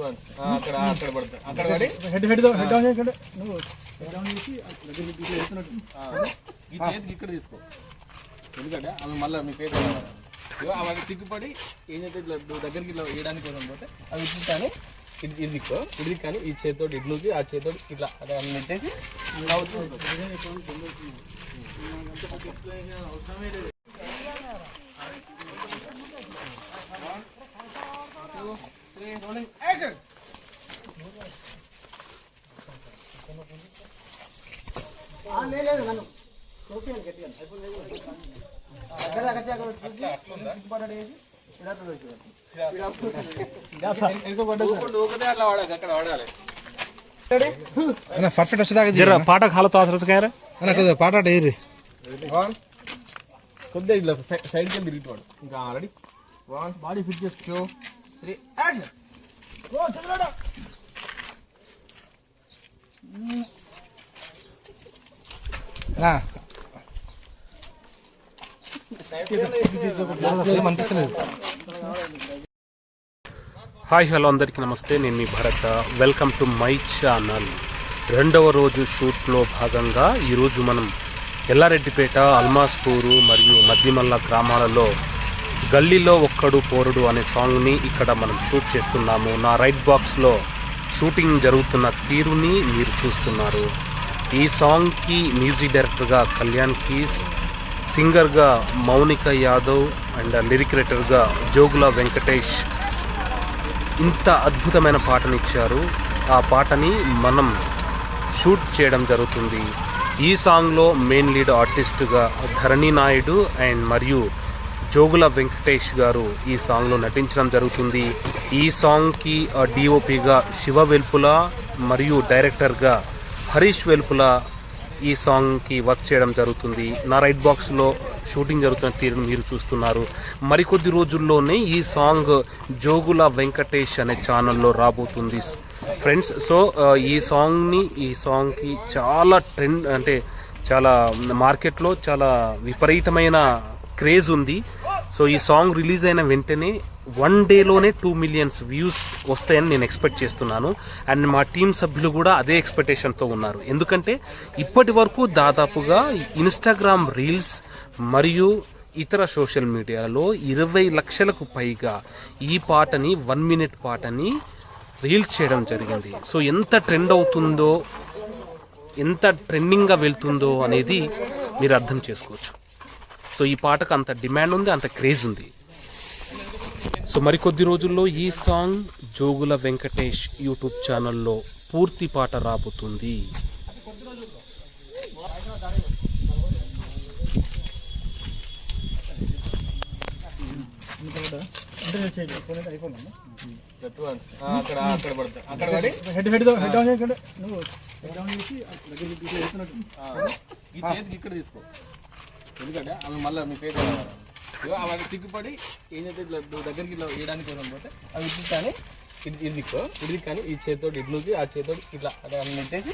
అక్కడ అక్కడ పడతా అక్కడ పడి హెడ్ హెడ్ హెడ్ డౌన్ చేయకండి నువ్వు హెడ్ డౌన్ చేసి ఈ చేతికి ఇక్కడ తీసుకో ఎందుకంటే ఆమె మళ్ళీ మీ పేరు ఆమె సిగ్గుపడి ఏం చేస్తే ఇట్లా దగ్గరికి ఇట్లా వేయడానికి కోసం పోతే అవి ఇచ్చి కానీ ఇది దిక్కో ఇది కానీ ఈ చేతితో ఇటు నుంచి ఆ చేతితో ఇట్లా అదే నెట్టేసి పర్ఫెక్ట్ వచ్చేదాకా జర పాట खालतो असरच काय रे పాట డైరీ కొద్దిగా ఇట్లా సైడ్కి వెళ్ళి తిరిగిపోడు ఇంకా ఆల్రెడీ బాడీ ఫిట్ చేసుకో 3 యాక్షన్ గో చదవడా హాయ్ హలో అందరికీ నమస్తే. నేను మీ Bharat. Welcome to my channel. రెండవ రోజు షూట్లో భాగంగా ఈరోజు మనం ఎల్లారెడ్డిపేట, అల్మాస్పూరు మరియు మద్దిమల్ల గ్రామాలలో గల్లీలో ఒక్కడు పోరుడు అనే సాంగ్ని ఇక్కడ మనం షూట్ చేస్తున్నాము. నా రైట్ బాక్స్లో షూటింగ్ జరుగుతున్న తీరుని మీరు చూస్తున్నారు. ఈ సాంగ్కి మ్యూజిక్ డైరెక్టర్గా కళ్యాణ్ కీస్, సింగర్గా మౌనిక యాదవ్ అండ్ లిరిక్ రైటర్గా జోగుల వెంకటేష్ ఇంత అద్భుతమైన పాటనిచ్చారు. ఆ పాటని మనం షూట్ చేయడం జరుగుతుంది. ఈ సాంగ్లో మెయిన్ లీడ్ ఆర్టిస్టుగా ధరణి నాయుడు అండ్ మరియు జోగుల వెంకటేష్ గారు ఈ సాంగ్లో నటించడం జరుగుతుంది. ఈ సాంగ్కి డిఓపిగా శివ వెల్పుల మరియు డైరెక్టర్గా హరీష్ వెల్పుల ఈ సాంగ్కి వర్క్ చేయడం జరుగుతుంది. నా రైట్ బాక్స్లో షూటింగ్ జరుగుతున్న తీరును మీరు చూస్తున్నారు. మరికొద్ది రోజుల్లోనే ఈ సాంగ్ జోగుల వెంకటేష్ అనే ఛానల్లో రాబోతుంది ఫ్రెండ్స్. సో ఈ సాంగ్కి చాలా ట్రెండ్, అంటే చాలా మార్కెట్లో చాలా విపరీతమైన క్రేజ్ ఉంది. సో ఈ సాంగ్ రిలీజ్ అయిన వెంటనే 1 డేలోనే 2 మిలియన్ వ్యూస్ వస్తాయని నేను ఎక్స్పెక్ట్ చేస్తున్నాను. అండ్ మా టీం సభ్యులు కూడా అదే ఎక్స్పెక్టేషన్తో ఉన్నారు. ఎందుకంటే ఇప్పటి వరకు దాదాపుగా ఇన్స్టాగ్రామ్ రీల్స్ మరియు ఇతర సోషల్ మీడియాలో 20 లక్షలకు పైగా ఈ పాటని 1 మినిట్ పాటని రీల్స్ చేయడం జరిగింది. సో ఎంత ట్రెండ్ అవుతుందో, ఎంత ట్రెండింగ్గా వెళ్తుందో అనేది మీరు అర్థం చేసుకోవచ్చు. సో ఈ పాటకు అంత డిమాండ్ ఉంది, అంత క్రేజ్ ఉంది. సో మరికొద్ది రోజుల్లో ఈ సాంగ్ జోగుల వెంకటేష్ యూట్యూబ్ ఛానల్లో పూర్తి పాట రాబోతుంది. అక్కడ అక్కడ పడతా అక్కడ పడి హెడ్ హెడ్ హెడ్ డౌన్ చేయకండి నువ్వు హెడ్ డౌన్ చేసి ఈ చేతికి ఇక్కడ తీసుకో ఎందుకంటే ఆమె మళ్ళీ మీ పేరు ఆమె సిగ్గుపడి ఏం చేస్తే ఇట్లా దగ్గరికి ఇట్లా వేయడానికి కోసం పోతే అవి ఇచ్చి కానీ ఇది దిక్కో ఇది కానీ ఈ చేతితో ఇటు నుంచి ఆ చేతితో ఇట్లా అదే నెట్టేసి